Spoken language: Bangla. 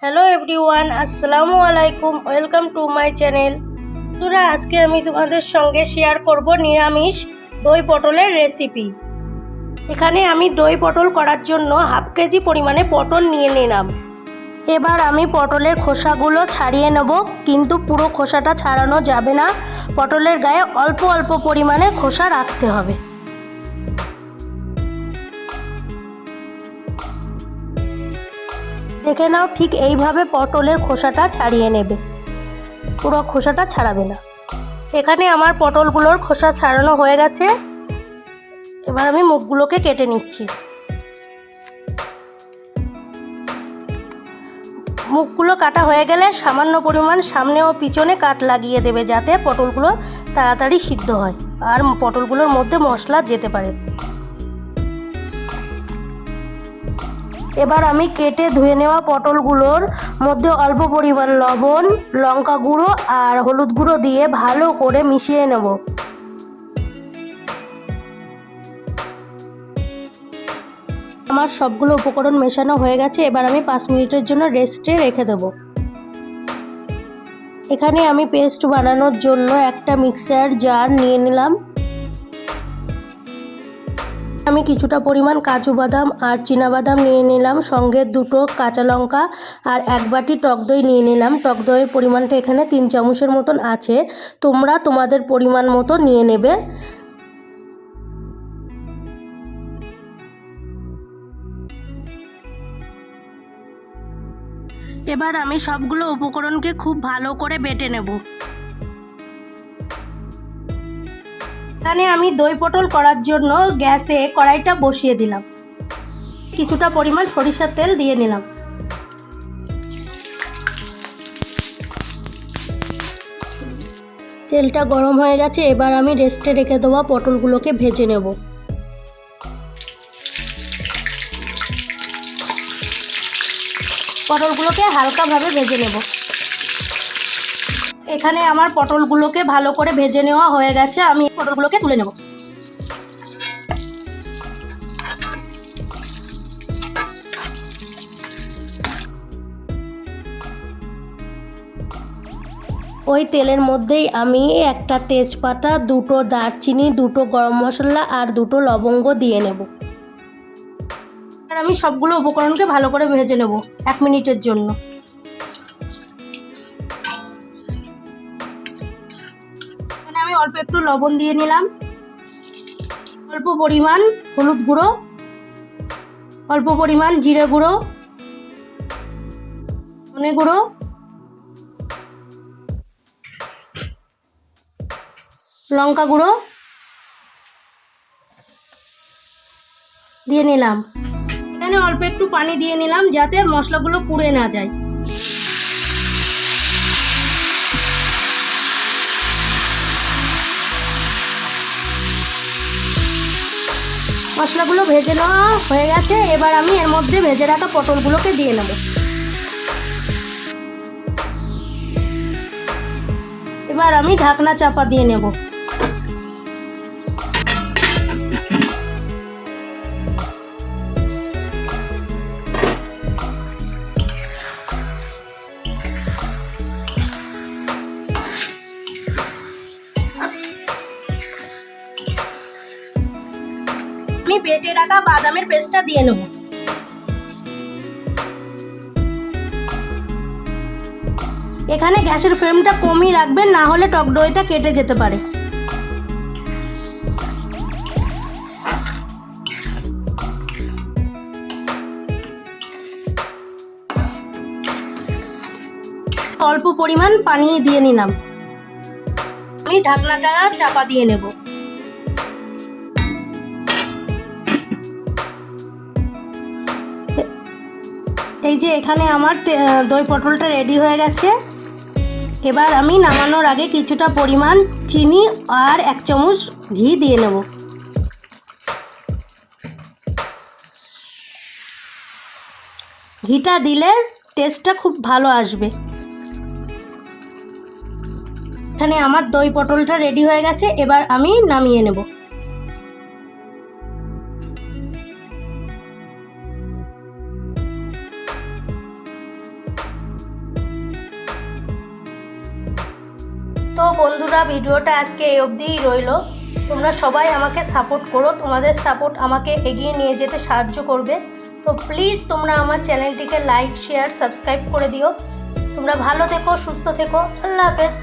হ্যালো এভরিওয়ান, আসসালামু আলাইকুম। Welcome to my channel. বন্ধুরা, আজকে আমি তোমাদের সঙ্গে শেয়ার করব নিরামিষ দই পটলের রেসিপি। এখানে আমি দই পটল করার জন্য হাফ কেজি পরিমাণে পটল নিয়ে নিলাম। এবার আমি পটলের খোসাগুলো ছাড়িয়ে নেব, কিন্তু পুরো খোসাটা ছাড়ানো যাবে না। পটলের গায়ে অল্প অল্প পরিমাণে খোসা রাখতে হবে। দেখে নাও, ঠিক এইভাবে পটলের খোসাটা ছাড়িয়ে নেবে, পুরো খোসাটা ছাড়াবে না। এখানে আমার পটলগুলোর খোসা ছাড়ানো হয়ে গেছে। এবার আমি মুখগুলোকে কেটে নিচ্ছি। মুখগুলো কাটা হয়ে গেলে সামান্য পরিমাণ সামনে ও পিছনে কাট লাগিয়ে দেবে, যাতে পটলগুলো তাড়াতাড়ি সিদ্ধ হয় আর পটলগুলোর মধ্যে মশলা যেতে পারে। এবার আমি কেটে ধুয়ে নেওয়া পটলগুলোর মধ্যে অল্প পরিমাণ লবণ, লঙ্কা গুঁড়ো আর হলুদ গুঁড়ো দিয়ে ভালো করে মিশিয়ে নেব। আমার সবগুলো উপকরণ মেশানো হয়ে গেছে। এবার আমি 5 মিনিটের জন্য রেস্টে রেখে দেব। এখানে আমি পেস্ট বানানোর জন্য একটা মিক্সার জার নিয়ে নিলাম। আমি কিছুটা পরিমাণ কাজু বাদাম আর চীনা বাদাম নিয়ে নিলাম, সঙ্গে 2টো কাঁচা লঙ্কা আর 1 বাটি টক দই নিয়ে নিলাম। টক দইয়ের পরিমাণটা এখানে 3 চামচের মতন আছে, তোমরা তোমাদের পরিমাণ মতো নিয়ে নেবে। এবার আমি সবগুলো উপকরণকে খুব ভালো করে বেটে নেব। এখানে আমি দই পটল করার জন্য গ্যাসে কড়াইটা বসিয়ে দিলাম। কিছুটা পরিমাণ সরিষার তেল দিয়ে নিলাম। তেলটা গরম হয়ে গেছে। এবার আমি রেস্টে রেখে দেওয়া পটলগুলোকে ভেজে নেব। পটলগুলোকে হালকাভাবে ভেজে নেব। এখানে আমার পটলগুলোকে ভালো করে ভেজে নেওয়া হয়ে গেছে। আমি পটলগুলোকে তুলে নেব। ওই তেলের মধ্যেই আমি একটা তেজপাতা, 2টো দারচিনি, 2টো গরম মশলা আর 2টো লবঙ্গ দিয়ে নেব। আর আমি সবগুলো উপকরণকে ভালো করে ভেজে নেব 1 মিনিটের জন্য। এখানে আমি অল্প একটু লবণ দিয়ে নিলাম, অল্প পরিমাণ হলুদ গুঁড়ো, অল্প পরিমাণ জিরে গুঁড়ো, ধনে গুঁড়ো, লঙ্কা গুঁড়ো দিয়ে নিলাম। এখানে অল্প একটু পানি দিয়ে নিলাম, যাতে মশলাগুলো পুড়ে না যায়। মশলাগুলো ভেজে নেওয়া হয়ে গেছে। এবার আমি এর মধ্যে ভেজে রাখা পটলগুলোকে দিয়ে নেব। এবার আমি ঢাকনা চাপা দিয়ে নেব। আমি বেটে রাখা বাদামের পেস্টটা দিয়ে নেব। এখানে গ্যাসের ফ্লেমটা কমই রাখবেন, না হলে টক দইটা কেটে যেতে পারে। অল্প পরিমাণ পানি দিয়ে নিলাম। আমি ঢাকনাটা চাপা দিয়ে নেব। এই যে এখানে আমার দই পটলটা রেডি হয়ে গেছে। এবার আমি নামানোর আগে কিছুটা পরিমাণ চিনি আর 1 চামচ ঘি দিয়ে নেব। ঘিটা দিলে টেস্টটা খুব ভালো আসবে। এখানে আমার দই পটলটা রেডি হয়ে গেছে। এবার আমি নামিয়ে নেব। তো বন্ধুরা, ভিডিওটা আজকে এই অবধিই রইল। তোমরা সবাই আমাকে সাপোর্ট করো, তোমাদের সাপোর্ট আমাকে এগিয়ে নিয়ে যেতে সাহায্য করবে। তো প্লিজ তোমরা আমার চ্যানেলটিকে লাইক, শেয়ার, সাবস্ক্রাইব করে দিও। তোমরা ভালো থেকো, সুস্থ থেকো। আল্লাহ হাফেজ।